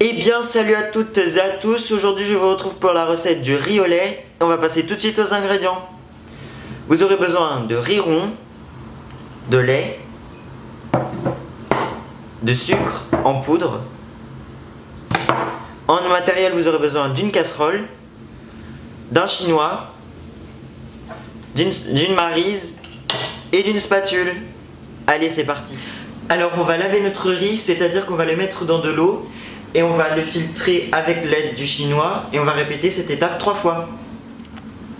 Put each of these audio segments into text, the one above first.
Eh bien salut à toutes et à tous, aujourd'hui je vous retrouve pour la recette du riz au lait. On va passer tout de suite aux ingrédients. Vous aurez besoin de riz rond, de lait, de sucre en poudre. En matériel vous aurez besoin d'une casserole, d'un chinois, d'une maryse et d'une spatule. Allez, c'est parti. Alors on va laver notre riz, c'est-à-dire qu'on va le mettre dans de l'eau et on va le filtrer avec l'aide du chinois et on va répéter cette étape 3 fois.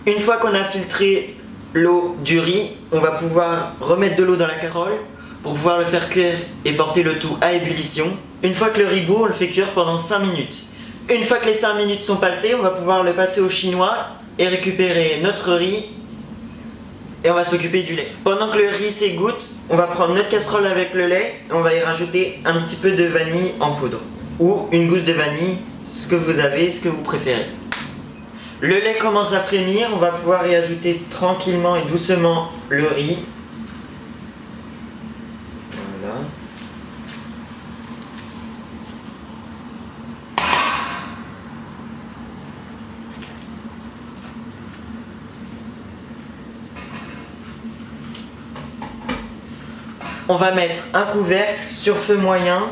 Une fois qu'on a filtré l'eau du riz, on va pouvoir remettre de l'eau dans la casserole pour pouvoir le faire cuire et porter le tout à ébullition. Une fois que le riz bout, on le fait cuire pendant 5 minutes. Une fois que les 5 minutes sont passées, on va pouvoir le passer au chinois et récupérer notre riz et on va s'occuper du lait. Pendant que le riz s'égoutte, on va prendre notre casserole avec le lait et on va y rajouter un petit peu de vanille en poudre ou une gousse de vanille, ce que vous avez, ce que vous préférez. Le lait commence à frémir, on va pouvoir y ajouter tranquillement et doucement le riz. Voilà. On va mettre un couvercle sur feu moyen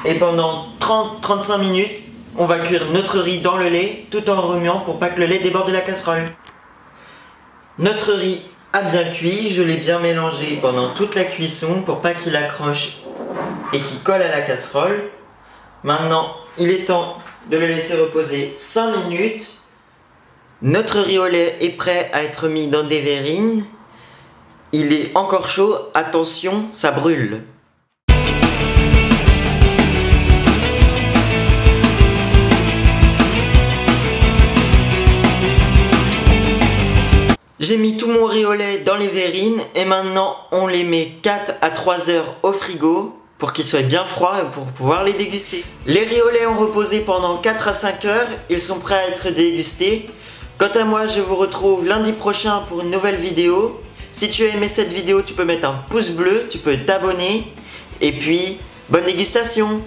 et pendant 30-35 minutes, on va cuire notre riz dans le lait tout en remuant pour pas que le lait déborde de la casserole. Notre riz a bien cuit, je l'ai bien mélangé pendant toute la cuisson pour pas qu'il accroche et qu'il colle à la casserole. Maintenant, il est temps de le laisser reposer 5 minutes. Notre riz au lait est prêt à être mis dans des verrines. Il est encore chaud, attention, ça brûle. J'ai mis tout mon riz au lait dans les verrines et maintenant on les met 4 à 3 heures au frigo pour qu'ils soient bien froids et pour pouvoir les déguster. Les riz au lait ont reposé pendant 4 à 5 heures, ils sont prêts à être dégustés. Quant à moi, je vous retrouve lundi prochain pour une nouvelle vidéo. Si tu as aimé cette vidéo, tu peux mettre un pouce bleu, tu peux t'abonner et puis bonne dégustation!